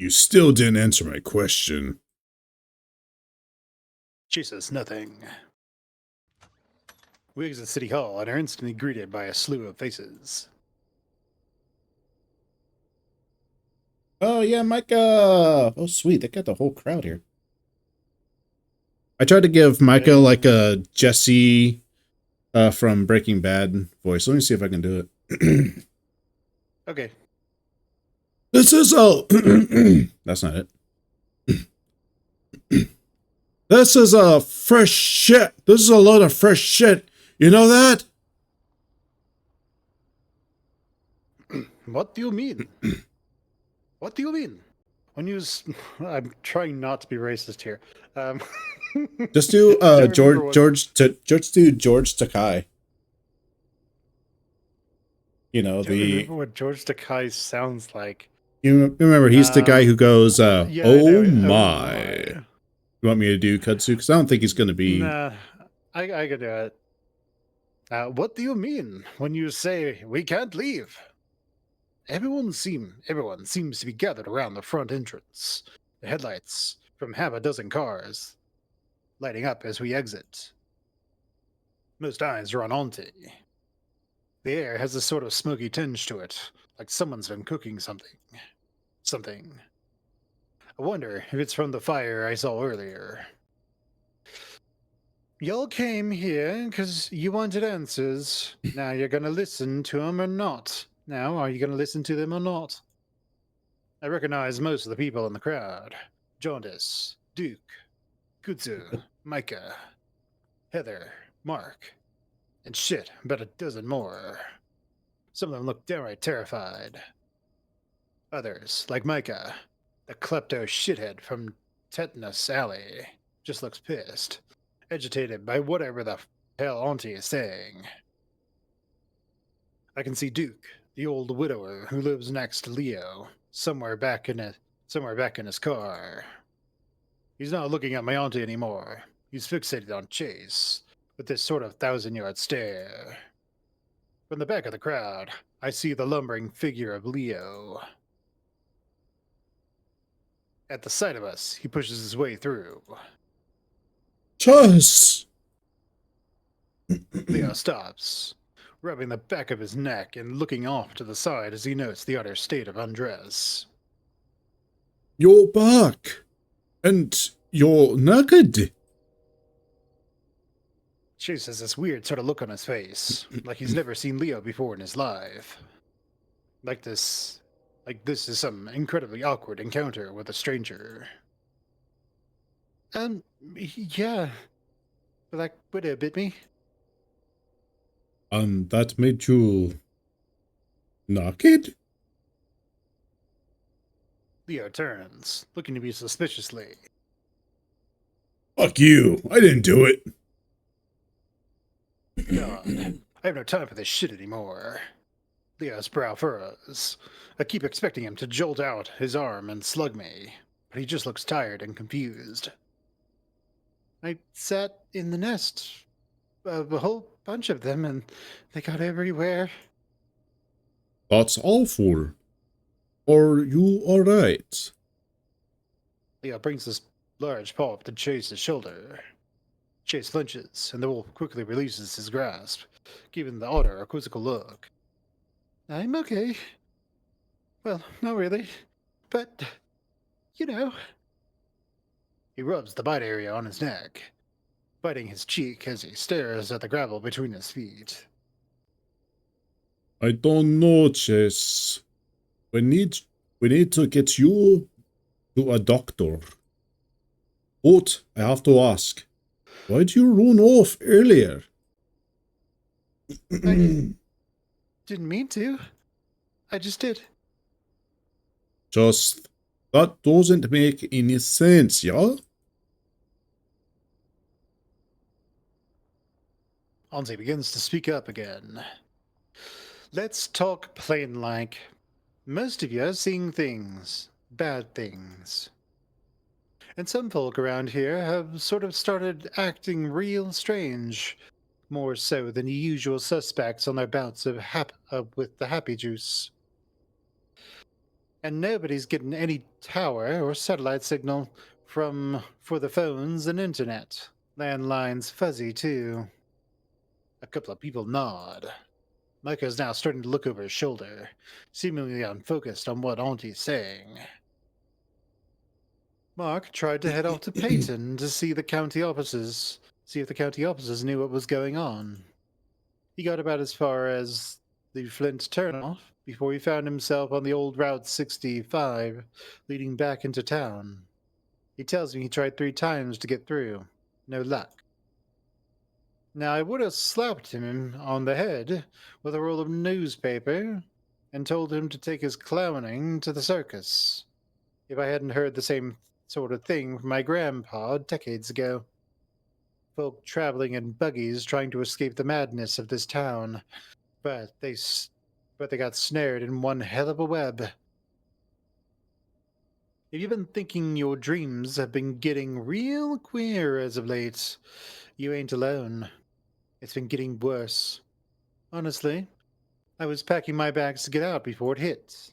You still didn't answer my question. She says nothing. We exit City Hall and are instantly greeted by a slew of faces. Oh, yeah, Micah! Oh, sweet. They got the whole crowd here. I tried to give Micah like a Jesse from Breaking Bad voice. Let me see if I can do it. Okay. This is a... That's not it. This is a fresh shit. This is a load of fresh shit. You know that? What do you mean? What do you mean? When you... I'm trying not to be racist here. Just do just do George Takai. You know, I don't remember what George Takei sounds like. You remember, he's the guy who goes, yeah, I oh know. Oh my. my. You want me to do kudzu? Because I don't think he's going to be... Nah, I can do it. What do you mean when you say we can't leave? Everyone seems to be gathered around the front entrance. The headlights from half a dozen cars lighting up as we exit. Most eyes are on Auntie. The air has a sort of smoky tinge to it, like someone's been cooking something. I wonder if it's from the fire I saw earlier. Y'all came here because you wanted answers. Now you're gonna listen to them or not? Now, are you gonna listen to them or not? I recognize most of the people in the crowd. Jaundice, Duke, Kutsu, Micah, Heather, Mark, and shit, about a dozen more. Some of them look downright terrified. Others, like Micah, the klepto shithead from Tetanus Alley, just looks pissed, agitated by whatever the hell Auntie is saying. I can see Duke, the old widower who lives next to Leo, somewhere back in his car. He's not looking at my auntie anymore. He's fixated on Chase, with this sort of thousand-yard stare. From the back of the crowd, I see the lumbering figure of Leo. At the sight of us, he pushes his way through. Chas! Leo stops, rubbing the back of his neck and looking off to the side as he notes the utter state of undress. You're back! And you're naked! Chase has this weird sort of look on his face, like he's never seen Leo before in his life. Like this is some incredibly awkward encounter with a stranger. Yeah, that widow bit me. And that made you... naked? Leo turns, looking to me suspiciously. Fuck you, I didn't do it. God, I have no time for this shit anymore. Leo's brow furrows. I keep expecting him to jolt out his arm and slug me, but he just looks tired and confused. I sat in the nest, a whole bunch of them, and they got everywhere. That's awful. Are you alright? Leo brings this large paw up to Chase's shoulder. Chase flinches, and the wolf quickly releases his grasp, giving the otter a quizzical look. I'm okay. Well, not really, but, you know. He rubs the bite area on his neck, biting his cheek as he stares at the gravel between his feet. I don't know, Chase. We need to get you to a doctor. But I have to ask, why'd you run off earlier? I didn't mean to. I just did. Just... that doesn't make any sense, yeah? Anzi begins to speak up again. Let's talk plain like. Most of you are seeing things. Bad things. And some folk around here have sort of started acting real strange. More so than the usual suspects on their bouts of with the happy juice. And nobody's getting any tower or satellite signal for the phones and internet. Landline's fuzzy too. A couple of people nod. Micah's now starting to look over his shoulder, seemingly unfocused on what Auntie's saying. Mark tried to head off to Peyton to see the county offices, see if the county offices knew what was going on. He got about as far as the Flint turnoff before he found himself on the old Route 65 leading back into town. He tells me he tried 3 times to get through. No luck. Now, I would have slapped him on the head with a roll of newspaper and told him to take his clowning to the circus if I hadn't heard the same sort of thing from my grandpa decades ago. Folk traveling in buggies trying to escape the madness of this town, but they got snared in one hell of a web. If you've been thinking your dreams have been getting real queer as of late, you ain't alone. It's been getting worse. Honestly, I was packing my bags to get out before it hit.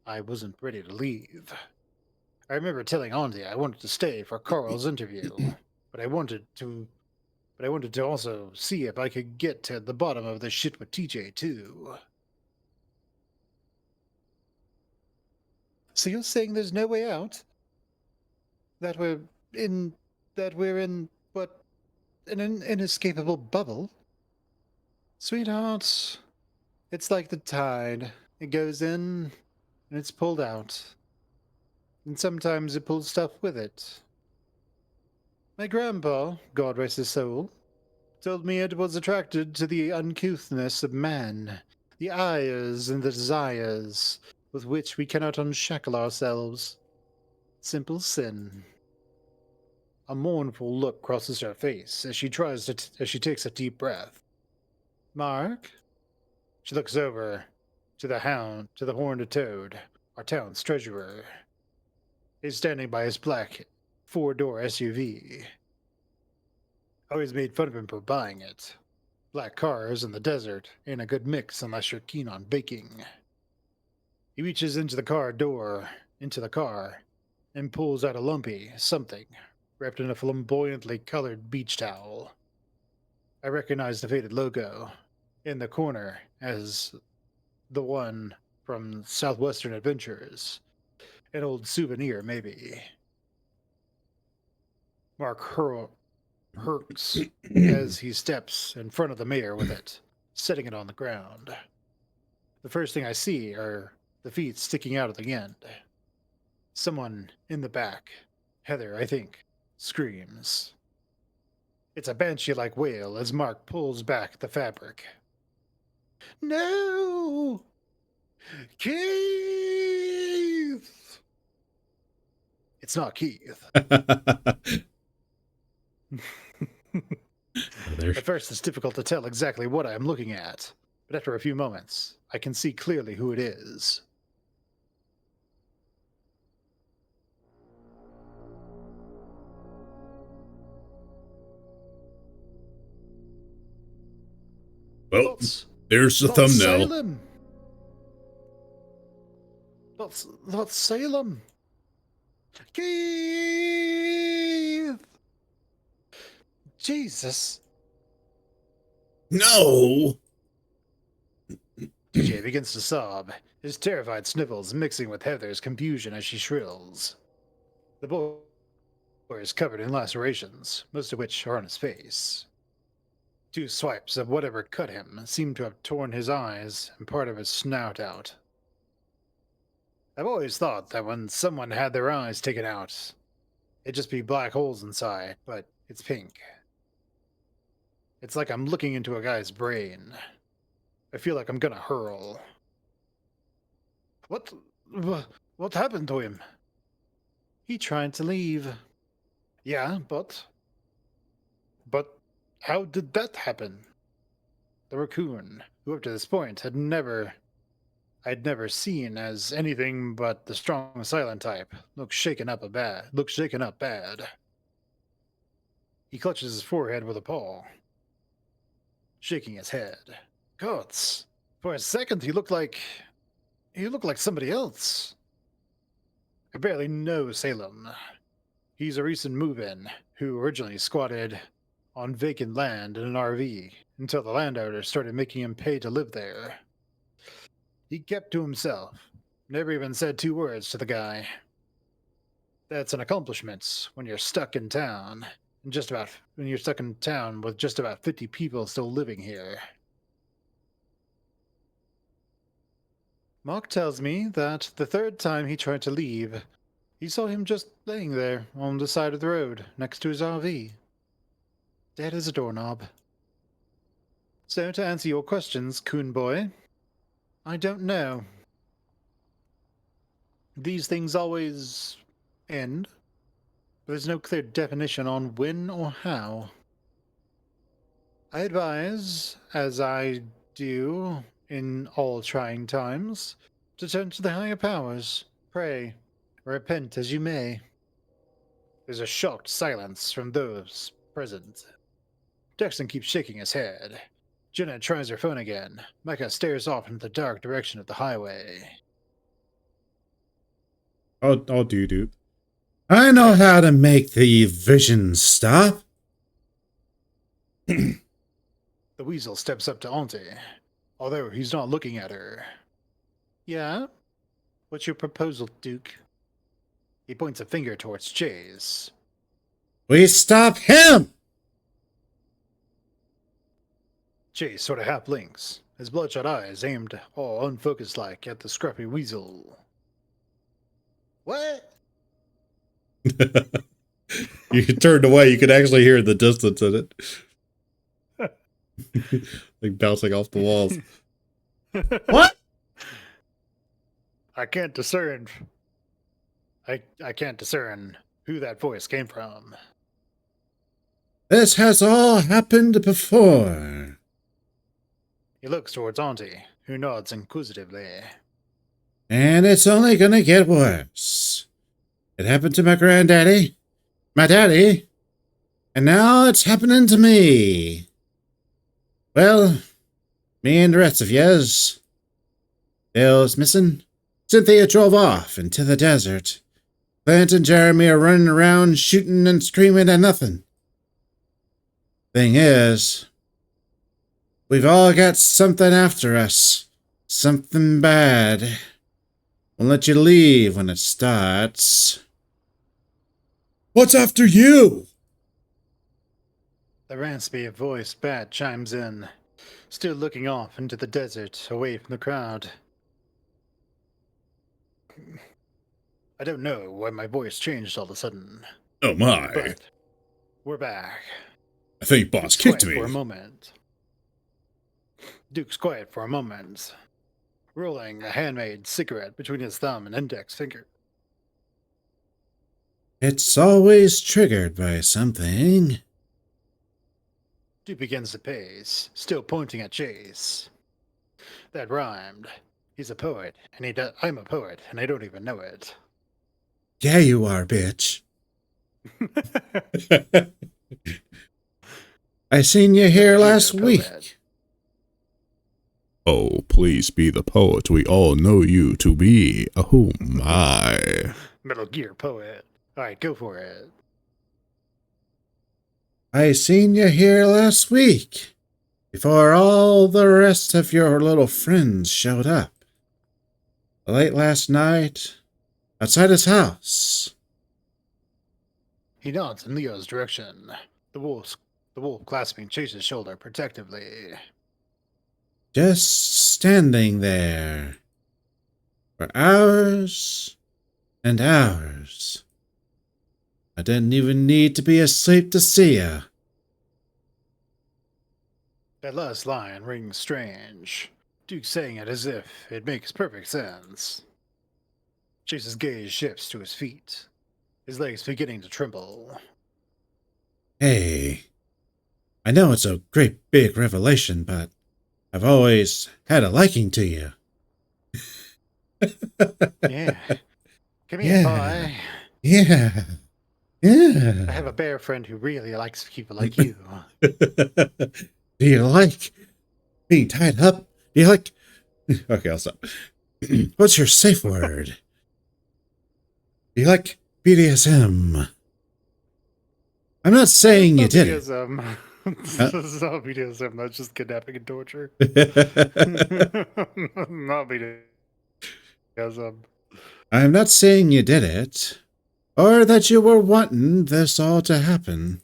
I wasn't ready to leave. I remember telling Auntie I wanted to stay for Carl's interview, but I wanted to also see if I could get to the bottom of this shit with TJ too. So you're saying there's no way out? That we're in what, an inescapable bubble? Sweetheart, it's like the tide. It goes in and it's pulled out. And sometimes it pulls stuff with it. My grandpa, God rest his soul, told me it was attracted to the uncouthness of man, the ires and the desires with which we cannot unshackle ourselves. Simple sin. A mournful look crosses her face as she takes a deep breath. Mark? She looks over to the horned toad, our town's treasurer. He's standing by his black 4-door SUV. Always made fun of him for buying it. Black cars in the desert ain't a good mix unless you're keen on baking. He reaches into the car, and pulls out a lumpy something wrapped in a flamboyantly colored beach towel. I recognize the faded logo in the corner as the one from Southwestern Adventures. An old souvenir, maybe. Mark herks as he steps in front of the mayor with it, setting it on the ground. The first thing I see are the feet sticking out at the end. Someone in the back, Heather, I think, screams. It's a banshee-like wail as Mark pulls back the fabric. No! Keith! It's not Keith. At first, it's difficult to tell exactly what I am looking at, but after a few moments, I can see clearly who it is. Well, there's the thumbnail. Salem. That's Salem. Keith! Jesus. No! DJ begins to sob, his terrified sniffles mixing with Heather's confusion as she shrills. The boy is covered in lacerations, most of which are on his face. 2 swipes of whatever cut him seem to have torn his eyes and part of his snout out. I've always thought that when someone had their eyes taken out, it'd just be black holes inside, but it's pink. It's like I'm looking into a guy's brain. I feel like I'm gonna hurl. What happened to him? He tried to leave. Yeah, but how did that happen? The raccoon, who up to this point I'd never seen as anything but the strong silent type, looked shaken up bad. He clutches his forehead with a paw, shaking his head. Gods, for a second he looked like You look like somebody else. I barely know Salem. He's a recent move-in who originally squatted on vacant land in an RV until the landowner started making him pay to live there. He kept to himself, never even said 2 words to the guy. That's an accomplishment when you're stuck in town, when you're stuck in town with just about 50 people still living here. Mark tells me that the third time he tried to leave, he saw him just laying there on the side of the road next to his RV. Dead as a doorknob. So to answer your questions, Coon Boy, I don't know. These things always end, but there's no clear definition on when or how. I advise, as I do in all trying times, to turn to the higher powers, pray, repent as you may. There's a shocked silence from those present. Dexton keeps shaking his head. Jenna tries her phone again. Micah stares off into the dark direction of the highway. I'll do. I know how to make the vision stop. The weasel steps up to Auntie, although he's not looking at her. Yeah? What's your proposal, Duke? He points a finger towards Chase. We stop him! Chase sort of half blinks, his bloodshot eyes aimed all unfocused like at the scruffy weasel. What? You turned away, you could actually hear the distance in it. Like bouncing off the walls. What? I can't discern. I can't discern who that voice came from. This has all happened before. He looks towards Auntie, who nods inquisitively. And it's only gonna get worse. It happened to my granddaddy, my daddy, and now it's happening to me. Well, me and the rest of yez. Dale's missing. Cynthia drove off into the desert. Clint and Jeremy are running around shooting and screaming at nothing. Thing is, we've all got something after us. Something bad. Won't let you leave when it starts. What's after you? The raspy voiced bat chimes in, still looking off into the desert, away from the crowd. I don't know why my voice changed all of a sudden. Oh my. But we're back. I think boss kicked me. For a moment. Duke's quiet for a moment, rolling a handmade cigarette between his thumb and index finger. It's always triggered by something. Duke begins to pace, still pointing at Chase. That rhymed. He's a poet, and I'm a poet, and I don't even know it. Yeah, you are, bitch. I seen you here last week. Oh, please be the poet we all know you to be. Oh my. Metal Gear poet. Alright, go for it. I seen you here last week, before all the rest of your little friends showed up. Late last night, outside his house. He nods in Leo's direction, the wolf clasping Chase's shoulder protectively. Just standing there. For hours and hours. I didn't even need to be asleep to see ya. That last line rings strange. Duke saying it as if it makes perfect sense. Chase's gaze shifts to his feet, his legs beginning to tremble. Hey, I know it's a great big revelation, but I've always had a liking to you. Yeah. Come here, boy. Yeah. Yeah. I have a bear friend who really likes people like you. Do you like being tied up? Do you like... Okay, I'll stop. What's your safe word? You like BDSM? I'm not saying you did it. BDSM. Huh? This is not BDSM. That's just kidnapping and torture. Not BDSM. I'm not saying you did it, or that you were wanting this all to happen.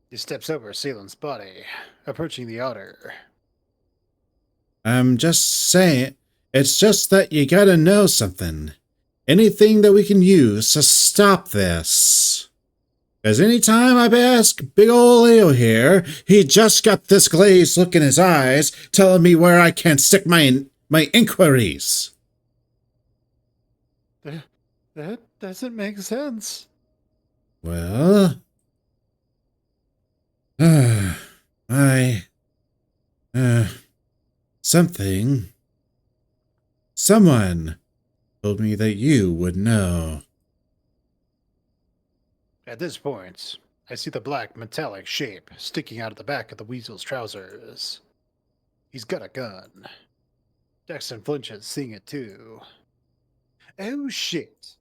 He steps over Salem's body, approaching the otter. I'm just saying, it's just that you gotta know something. Anything that we can use to stop this. Because anytime I ask big ol' Leo here, he just got this glazed look in his eyes, telling me where I can stick my inquiries. That doesn't make sense. Well, someone told me that you would know. At this point, I see the black metallic shape sticking out of the back of the weasel's trousers. He's got a gun. Dexter flinches, seeing it too. Oh shit.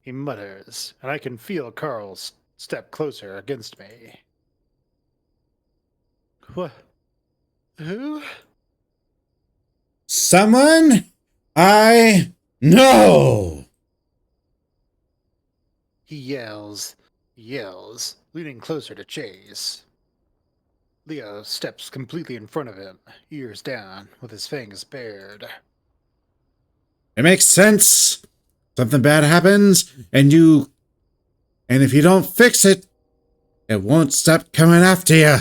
He mutters, and I can feel Carl's step closer against me. What? Who? Someone I know. He yells, leaning closer to Chase. Leo steps completely in front of him, ears down, with his fangs bared. It makes sense. Something bad happens, and if you don't fix it, it won't stop coming after you.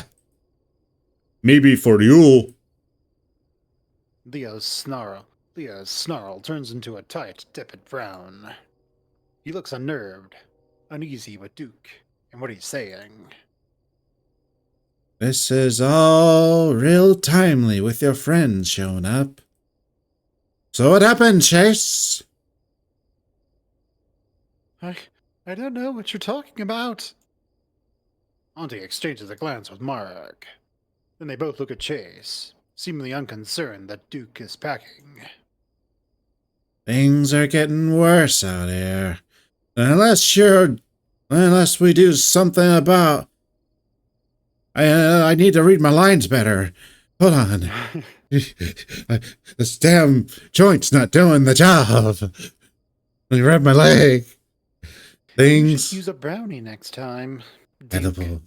Maybe for you. Leo's snarl turns into a tight, tepid frown. He looks unnerved, uneasy with Duke and what he's saying. This is all real timely with your friends showing up. So what happened, Chase? I don't know what you're talking about. Auntie exchanges a glance with Marek. Then they both look at Chase, seemingly unconcerned that Duke is packing. Things are getting worse out here. Unless we do something about... I need to read my lines better. Hold on. This damn joint's not doing the job. Let me rub my leg. You should Things... use a brownie next time. Duke.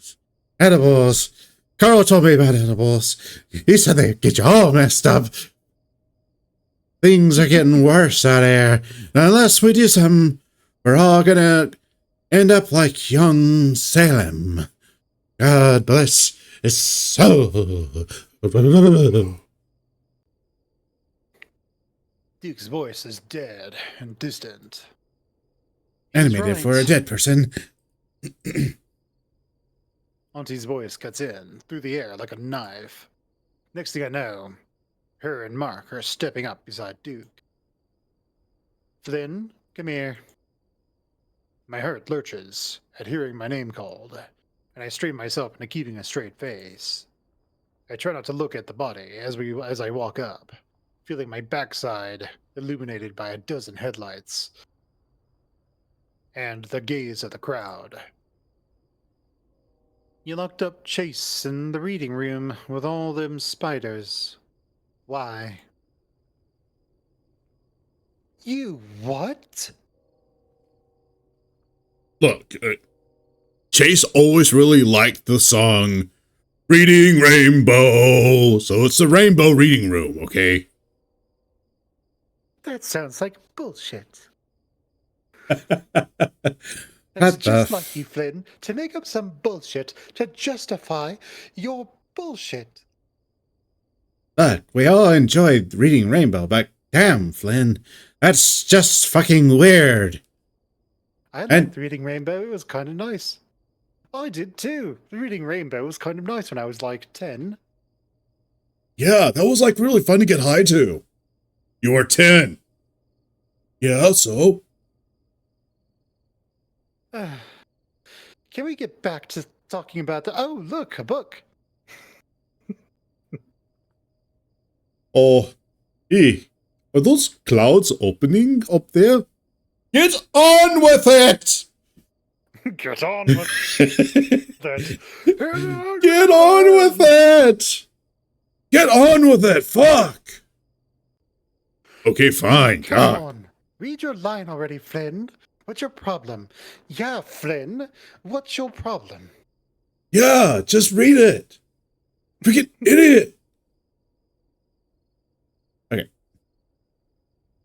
Edibles. Carl told me about edibles. He said they get you all messed up. Things are getting worse out here. Unless we do something, we're all gonna end up like young Salem. God bless his soul. Duke's voice is dead and distant. Animated for a dead person. Auntie's voice cuts in through the air like a knife. Next thing I know, her and Mark are stepping up beside Duke. Flynn, come here. My heart lurches at hearing my name called, and I strain myself into keeping a straight face. I try not to look at the body as I walk up, feeling my backside illuminated by a dozen headlights and the gaze of the crowd. You locked up Chase in the reading room with all them spiders. Why? You what? Look, Chase always really liked the song Reading Rainbow, so it's the Rainbow Reading Room, okay? That sounds like bullshit. That's That's just like you, Flynn, to make up some bullshit to justify your bullshit. Look, we all enjoyed reading Rainbow, but damn, Flynn, that's just fucking weird. I liked reading Rainbow. It was kind of nice. I did too. Reading Rainbow was kind of nice when I was like 10. Yeah, that was like really fun to get high to. You were 10. Yeah, so? Can we get back to talking about the. Oh, look, a book. Oh, hey, are those clouds opening up there? Get on with it! Get on with that. Get on with it! Get on with it! Fuck! Okay, fine. Come God. on. Read your line already, Flynn. What's your problem? Yeah, Flynn. What's your problem? Yeah, just read it. Freaking idiot. Okay.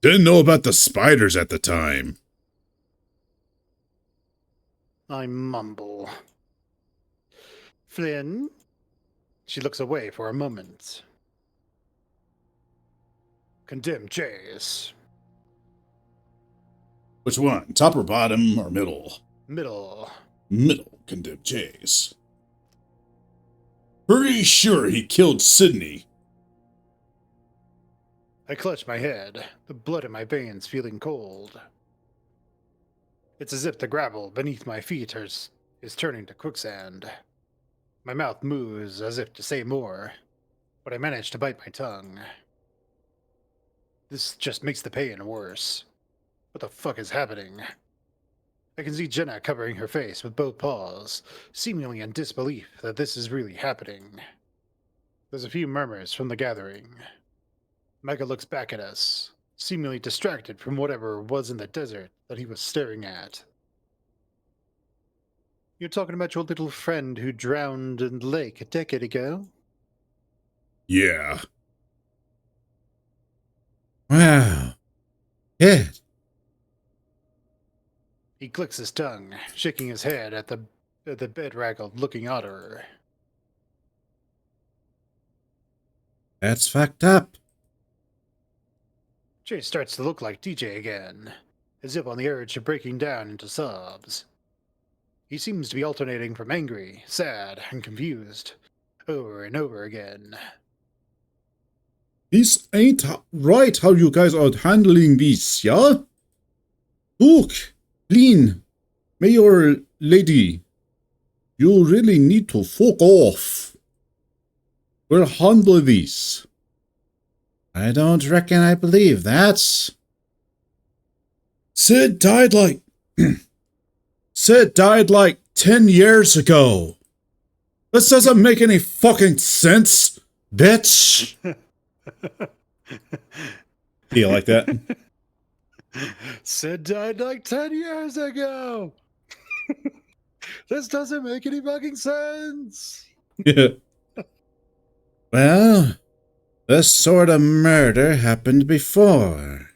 Didn't know about the spiders at the time. I mumble. Flynn? She looks away for a moment. Condemned Jace. Which one? Top or bottom or middle? Middle. Middle, condemned Jace. Pretty sure he killed Sydney. I clutch my head, the blood in my veins feeling cold. It's as if the gravel beneath my feet is turning to quicksand. My mouth moves as if to say more, but I manage to bite my tongue. This just makes the pain worse. What the fuck is happening? I can see Jenna covering her face with both paws, seemingly in disbelief that this is really happening. There's a few murmurs from the gathering. Micah looks back at us, seemingly distracted from whatever was in the desert that he was staring at. You're talking about your little friend who drowned in the lake a decade ago? Yeah. Wow. Yeah. He clicks his tongue, shaking his head at the bedraggled looking otter. That's fucked up. Jay starts to look like DJ again, as if on the edge of breaking down into sobs. He seems to be alternating from angry, sad, and confused, over and over again. This ain't right how you guys are handling this, yeah? Look, Flynn, Mayor Lady, you really need to fuck off. We'll handle this. I don't reckon I believe that. Sid died like... Sid died like 10 years ago. This doesn't make any fucking sense, bitch. You like that? Sid died like 10 years ago! This doesn't make any fucking sense! Yeah. Well, this sort of murder happened before.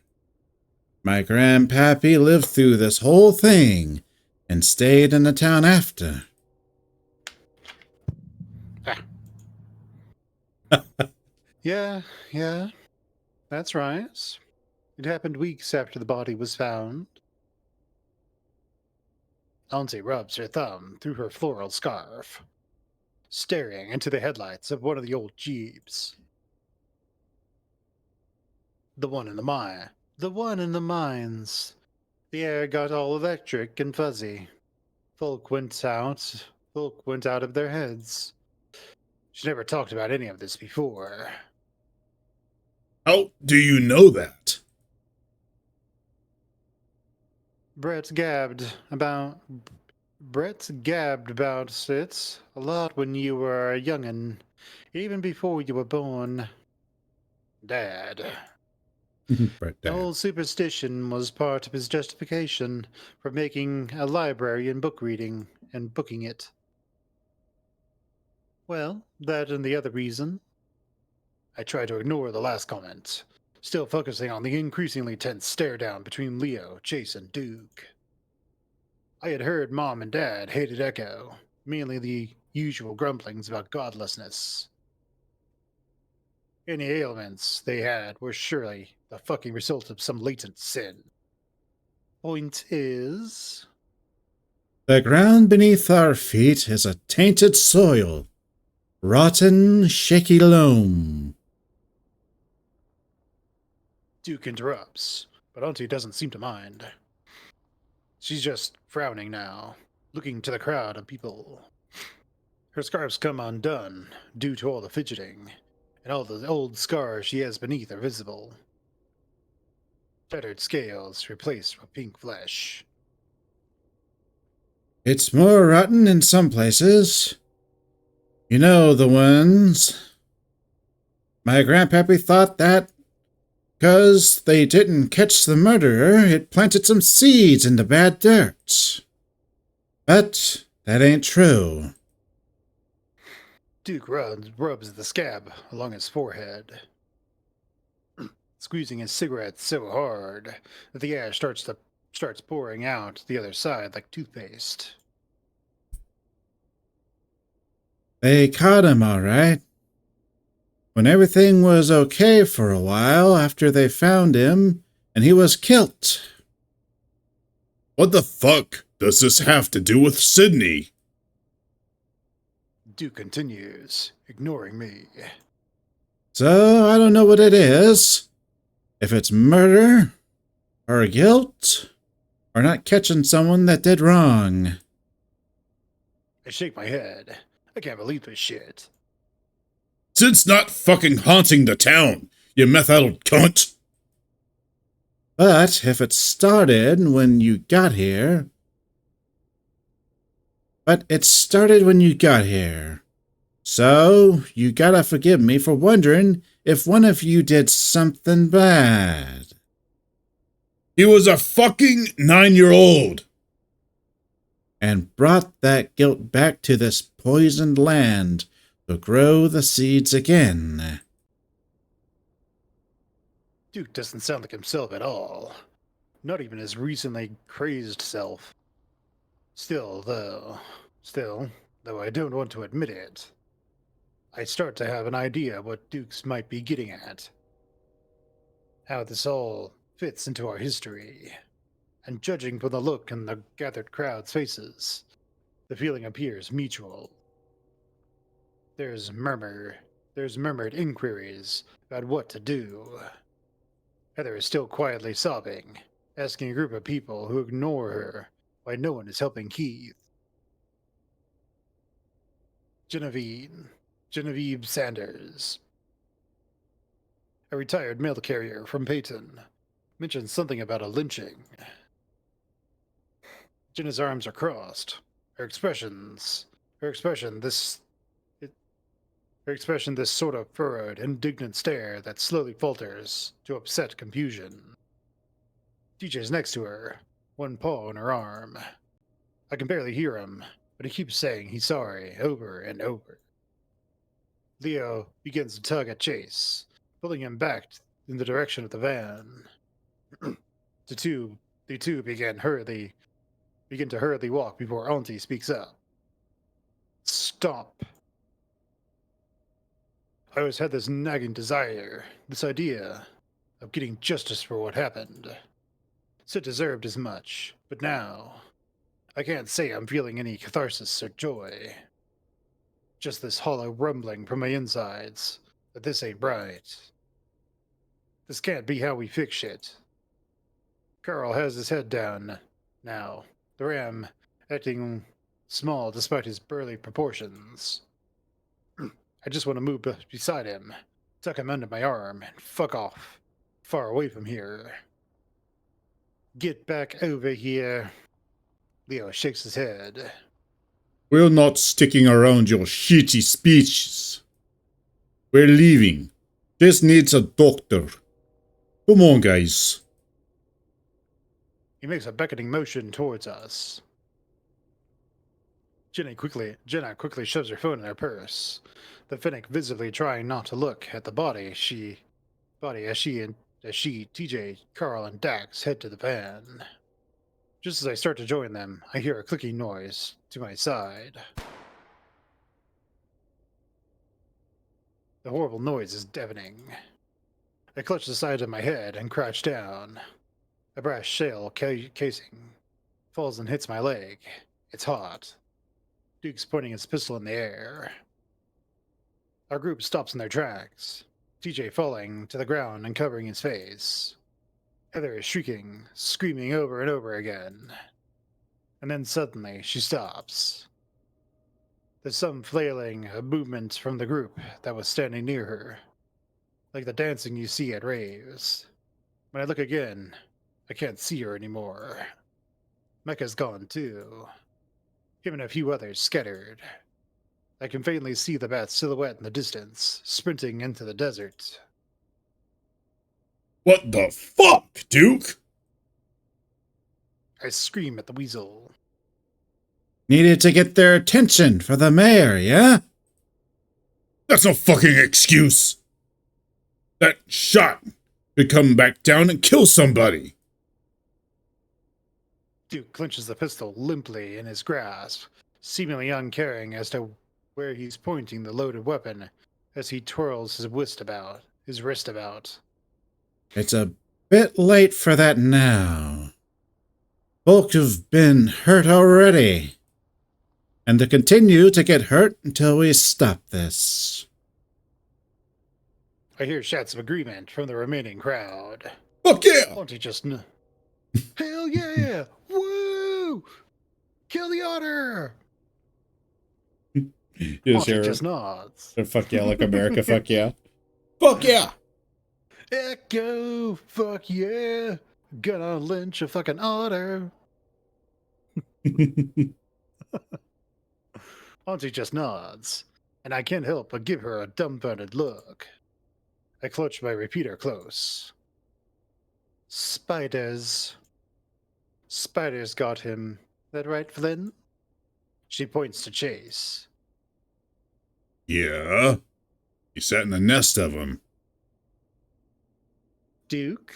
My grandpappy lived through this whole thing and stayed in the town after. Yeah, that's right. It happened weeks after the body was found. Auntie rubs her thumb through her floral scarf, staring into the headlights of one of the old Jeeps. The one in the mine. The one in the mines. The air got all electric and fuzzy. Folk went out of their heads. She never talked about any of this before. How do you know that? Brett gabbed about it a lot when you were a young'un, even before you were born. Dad. Right The there. old superstition was part of his justification for making a library and book reading and booking it. Well, that and the other reason. I tried to ignore the last comment, still focusing on the increasingly tense stare down between Leo, Chase, and Duke. I had heard Mom and Dad hated Echo, mainly the usual grumblings about godlessness. Any ailments they had were surely the fucking result of some latent sin. Point is... The ground beneath our feet is a tainted soil. Rotten, shaky loam. Duke interrupts, but Auntie doesn't seem to mind. She's just frowning now, looking to the crowd of people. Her scarf's come undone due to all the fidgeting, and all the old scars she has beneath are visible. Shattered scales replaced with pink flesh. It's more rotten in some places. You know the ones. My grandpappy thought that because they didn't catch the murderer, it planted some seeds in the bad dirt. But that ain't true. Duke rubs the scab along his forehead, squeezing his cigarette so hard that the ash starts pouring out the other side like toothpaste. They caught him, all right. When everything was okay for a while after they found him, and he was killed. What the fuck does this have to do with Sydney? Duke continues, ignoring me. So I don't know what it is. If it's murder, or guilt, or not catching someone that did wrong. I shake my head. I can't believe this shit. Sid's not fucking haunting the town, you meth-addled cunt. But if it started when you got here... So, you gotta forgive me for wondering if one of you did something bad. He was a fucking 9-year-old. And brought that guilt back to this poisoned land to grow the seeds again. Duke doesn't sound like himself at all. Not even his recently crazed self. Still, though I don't want to admit it, I start to have an idea what Dukes might be getting at. How this all fits into our history. And judging from the look in the gathered crowd's faces, the feeling appears mutual. There's murmured inquiries about what to do. Heather is still quietly sobbing, asking a group of people who ignore her why no one is helping Keith. Genevieve Sanders, a retired mail carrier from Peyton, mentioned something about a lynching. Jenna's arms are crossed. Her expression this sort of furrowed, indignant stare that slowly falters to upset confusion. DJ's next to her, one paw on her arm. I can barely hear him, but he keeps saying he's sorry over and over. Leo begins to tug at Chase, pulling him back in the direction of the van. The two begin to hurriedly walk before Auntie speaks up. Stop. I always had this nagging desire, this idea of getting justice for what happened. Sid deserved as much, but now I can't say I'm feeling any catharsis or joy. Just this hollow rumbling from my insides that this ain't right. This can't be how we fix shit. Carl has his head down now, the ram acting small despite his burly proportions. I just want to move beside him, tuck him under my arm, and fuck off, far away from here. Get back over here. Leo shakes his head. We're not sticking around your shitty speeches. We're leaving. This needs a doctor. Come on, guys. He makes a beckoning motion towards us. Jenna quickly shoves her phone in her purse, the Finnick visibly trying not to look at the body as she, TJ, Carl, and Dax head to the van. Just as I start to join them, I hear a clicking noise to my side. The horrible noise is deafening. I clutch the sides of my head and crouch down. A brass shell casing falls and hits my leg. It's hot. Duke's pointing his pistol in the air. Our group stops in their tracks, TJ falling to the ground and covering his face. Heather is shrieking, screaming over and over again. And then suddenly she stops. There's some flailing movement from the group that was standing near her, like the dancing you see at raves. When I look again, I can't see her anymore. Mecca's gone too. Him and a few others scattered. I can faintly see the bat's silhouette in the distance, sprinting into the desert. What the fuck, Duke? I scream at the weasel. Needed to get their attention for the mayor, yeah? That's no fucking excuse. That shot could come back down and kill somebody. Duke clenches the pistol limply in his grasp, seemingly uncaring as to where he's pointing the loaded weapon as he twirls his wrist about. It's a bit late for that now. Folk have been hurt already. And to continue to get hurt until we stop this. I hear shouts of agreement from the remaining crowd. Fuck yeah! Won't you just Hell yeah! Woo! Kill the otter! Monty just nods. Fuck yeah, like America, fuck yeah. Fuck yeah! Echo! Fuck yeah! Gonna lynch a fucking otter! Auntie just nods, and I can't help but give her a dumbfounded look. I clutch my repeater close. Spiders. Spiders got him. That right, Flynn? She points to Chase. Yeah? He sat in the nest of them. Duke?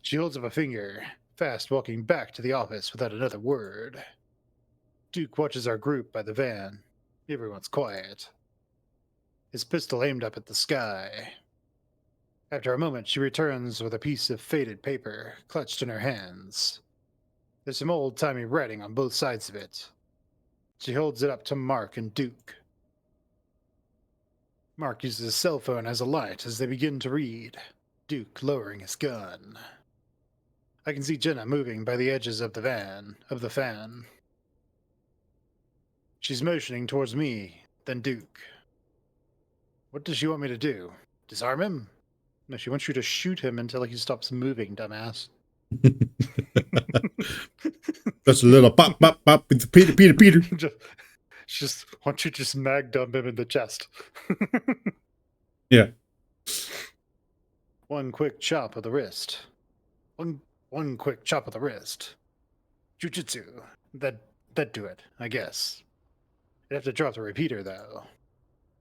She holds up a finger, fast walking back to the office without another word. Duke watches our group by the van. Everyone's quiet. His pistol aimed up at the sky. After a moment, she returns with a piece of faded paper clutched in her hands. There's some old-timey writing on both sides of it. She holds it up to Mark and Duke. Mark uses his cell phone as a light as they begin to read, Duke lowering his gun. I can see Jenna moving by the edges of the fan. She's motioning towards me, then Duke. What does she want me to do? Disarm him? No, she wants you to shoot him until he stops moving, dumbass. Just a little pop, pop, pop, Peter. just want you to just mag dump him in the chest. Yeah. One quick chop of the wrist. One quick chop of the wrist. Jujitsu. That'd do it, I guess. I'd have to drop the repeater, though.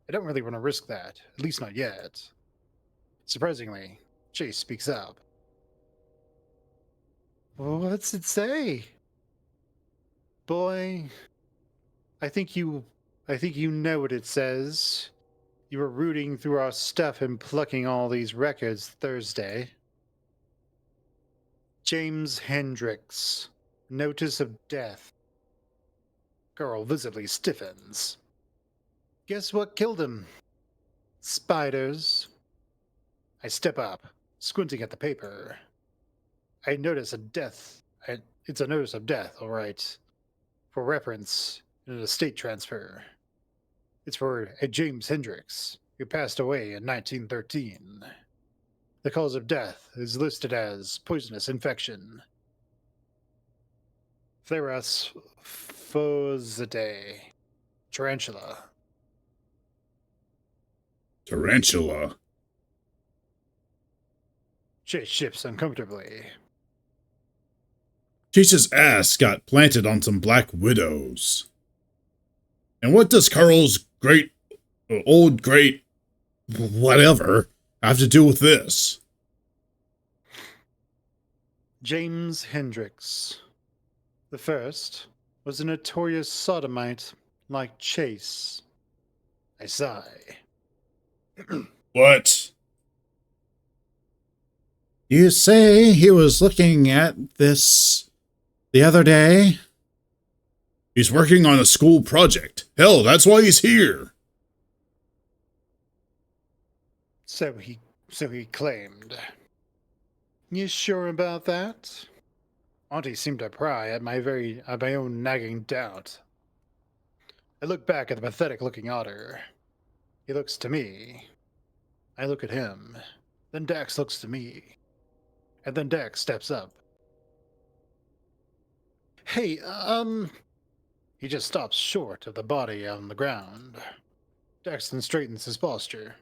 I don't really want to risk that, at least not yet. Surprisingly, Chase speaks up. What's it say? Boy, I think you know what it says. You were rooting through our stuff and plucking all these records Thursday. James Hendricks. Notice of death. Girl visibly stiffens. Guess what killed him? Spiders. I step up, squinting at the paper. I notice a death. It's a notice of death, all right. For reference, in an estate transfer. It's for a James Hendricks, who passed away in 1913. The cause of death is listed as poisonous infection. Therasphozidae. Tarantula. Tarantula. Chase shifts uncomfortably. Chase's ass got planted on some black widows. And what does Carl's old great whatever have to do with this? James Hendricks. The first was a notorious sodomite like Chase. I sigh. What? You say he was looking at this the other day? He's working on a school project. Hell, that's why he's here. So he claimed. You sure about that? Auntie seemed to pry at my own nagging doubt. I look back at the pathetic-looking otter. He looks to me. I look at him. Then Dax looks to me. And then Dax steps up. Hey, He just stops short of the body on the ground. Daxton straightens his posture,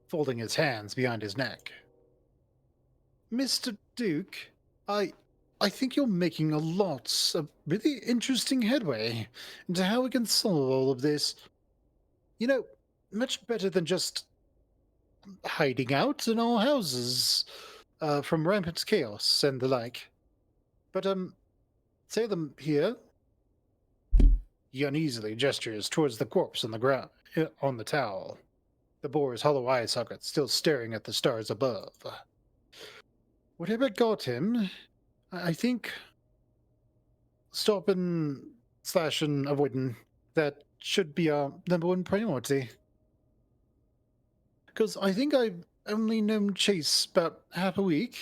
folding his hands behind his neck. Mr. Duke, I think you're making a lot of really interesting headway into how we can solve all of this. You know, much better than just hiding out in our houses from rampant chaos and the like. But, say them here. He uneasily gestures towards the corpse on the ground, on the towel. The boar's hollow eye socket still staring at the stars above. Whatever got him, I think stopping, slashing, avoiding, that should be our number one priority. Because I think I've only known Chase about half a week,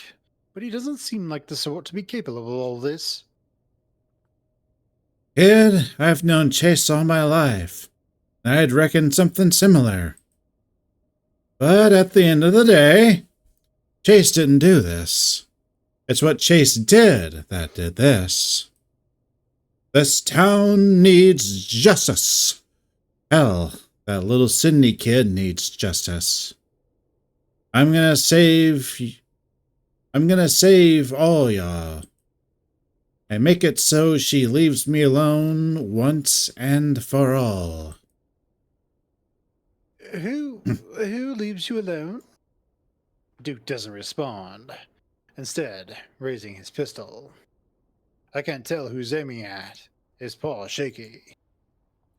but he doesn't seem like the sort to be capable of all this. Kid, I've known Chase all my life. I'd reckon something similar. But at the end of the day, Chase didn't do this. It's what Chase did that did this. This town needs justice. Hell, that little Sydney kid needs justice. I'm gonna save all y'all. And make it so she leaves me alone once and for all. Who leaves you alone? Duke doesn't respond, instead raising his pistol. I can't tell who's aiming at. His paw shaky.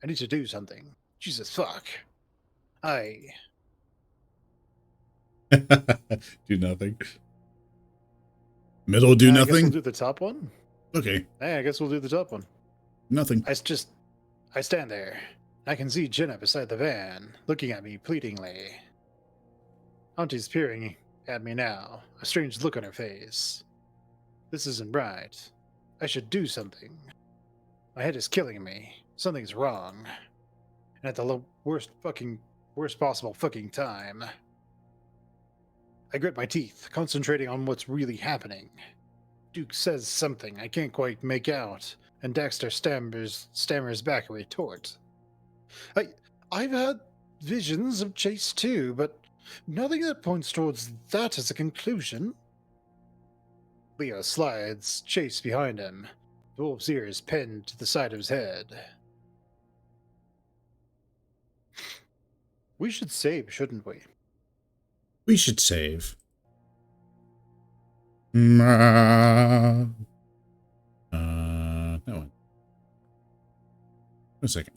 I need to do something. Jesus fuck. Do nothing. Middle do I guess nothing? we'll do the top one. Okay, Hey, I guess we'll do the top one. nothing. I stand there. I can see Jenna beside the van, looking at me pleadingly. Auntie's peering at me now, a strange look on her face. This isn't right. I should do something. My head is killing me. Something's wrong. And at the worst possible fucking time. I grit my teeth, concentrating on what's really happening. Duke says something I can't quite make out, and Dexter stammers back a retort. I've had visions of Chase too, but nothing that points towards that as a conclusion. Leo slides Chase behind him, the wolf's ears pinned to the side of his head. We should save, shouldn't we? We should save. That one. A second.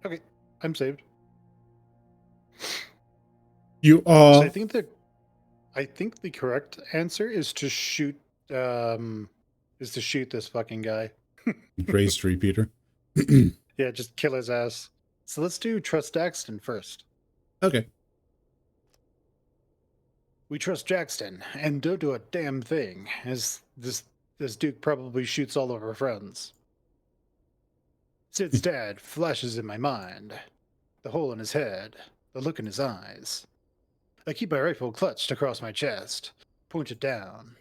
Okay, I'm saved. You So are. I think the correct answer is to shoot this fucking guy. Raised repeater. Yeah, just kill his ass. So let's do trust Daxton first. Okay. We trust Jackson and don't do a damn thing, as this Duke probably shoots all of our friends. Sid's dad flashes in my mind. The hole in his head, the look in his eyes. I keep my rifle clutched across my chest, pointed down.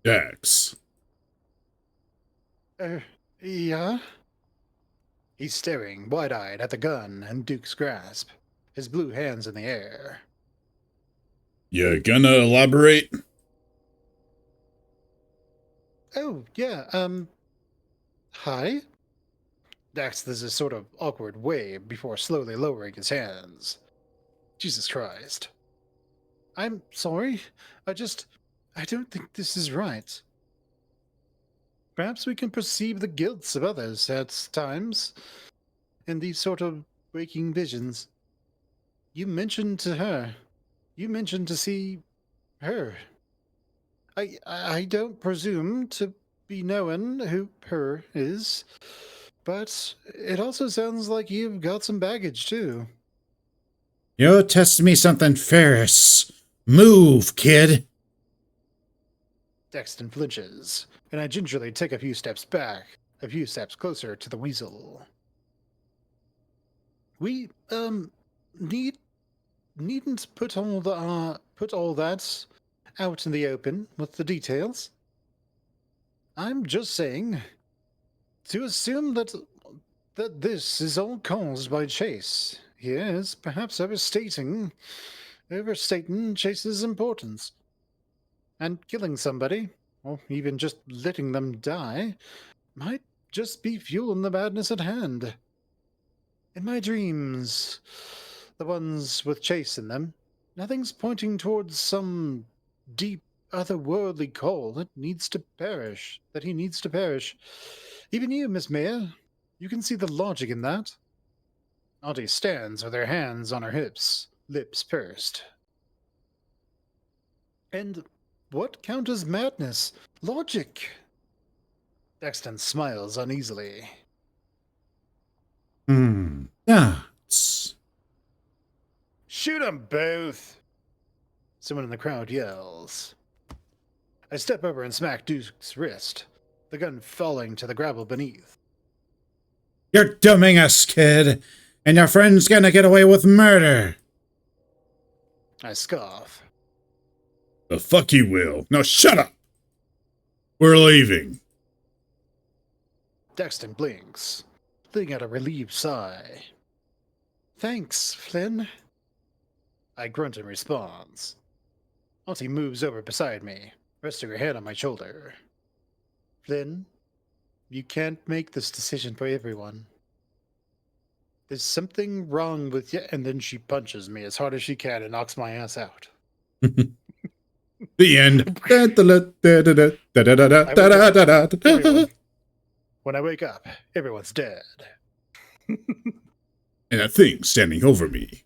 Dax. Yeah? He's staring wide-eyed at the gun in Duke's grasp, his blue hands in the air. You gonna elaborate? Oh, yeah, hi? Dax does a sort of awkward wave before slowly lowering his hands. Jesus Christ. I'm sorry. I don't think this is right. Perhaps we can perceive the guilts of others at times in these sort of waking visions. You mentioned to see her. I don't presume to be knowing who her is, but it also sounds like you've got some baggage too. You're testing me something, Ferris. Move, kid. Dexton flinches, and I gingerly take a few steps back, a few steps closer to the weasel. We needn't put all that out in the open with the details. I'm just saying to assume that this is all caused by Chase here is perhaps overstating Chase's importance. And killing somebody, or even just letting them die, might just be fueling the madness at hand. In my dreams, the ones with Chase in them, nothing's pointing towards some deep, otherworldly call that he needs to perish. Even you, Miss Mayor, you can see the logic in that. Auntie stands with her hands on her hips, lips pursed. And what counters madness? Logic. Dexton smiles uneasily. Nuts. Shoot 'em both! Someone in the crowd yells. I step over and smack Duke's wrist, the gun falling to the gravel beneath. You're dumbing us, kid, and your friend's gonna get away with murder. I scoff. The fuck you will. Now shut up. We're leaving. Dexton blinks, letting out a relieved sigh. Thanks, Flynn. I grunt in response. Auntie moves over beside me, resting her hand on my shoulder. Flynn, you can't make this decision for everyone. There's something wrong with you, and then she punches me as hard as she can and knocks my ass out. The end. Everyone, when I wake up, everyone's dead. And that thing standing over me,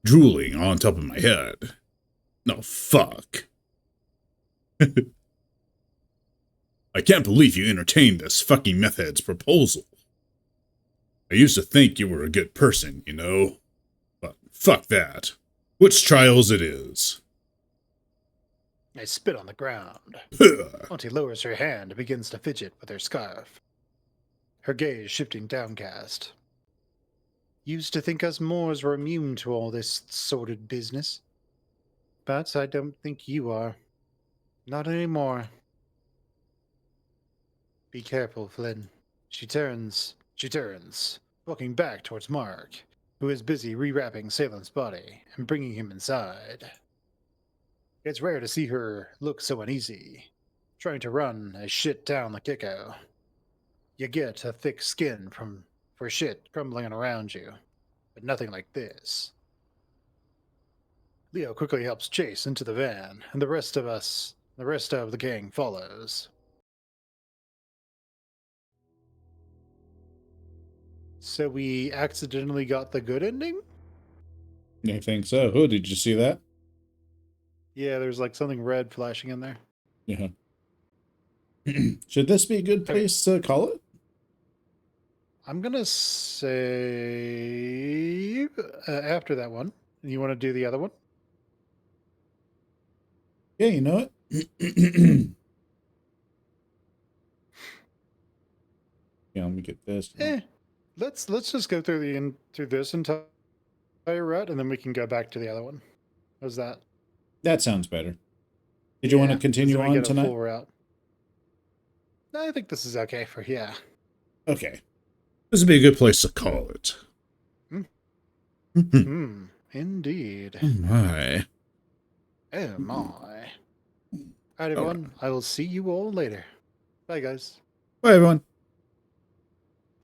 drooling on top of my head. No, fuck. I can't believe you entertained this fucking meth head's proposal. I used to think you were a good person, you know? But fuck that. Which trials it is. I spit on the ground. Auntie lowers her hand and begins to fidget with her scarf, her gaze shifting downcast. Used to think us Moors were immune to all this sordid business. But I don't think you are. Not anymore. Be careful, Flynn. She turns, walking back towards Mark, who is busy rewrapping Salem's body and bringing him inside. It's rare to see her look so uneasy, trying to run a shit down the kicko. You get a thick skin for shit crumbling around you, but nothing like this. Leo quickly helps Chase into the van, and the rest of the gang follows. So we accidentally got the good ending? I think so. Oh, did you see that? Yeah, there's like something red flashing in there. Yeah. Should this be a good place to call it? I'm gonna say after that one. You want to do the other one? Yeah, you know what? Yeah, let me get this. Let's just go through this entire route, and then we can go back to the other one. How's that? That sounds better. Did you want to continue on tonight? Full route. No, I think this is okay for Okay. This would be a good place to call it. Indeed. Oh my. Oh my. Alright, everyone. I will see you all later. Bye, guys. Bye, everyone.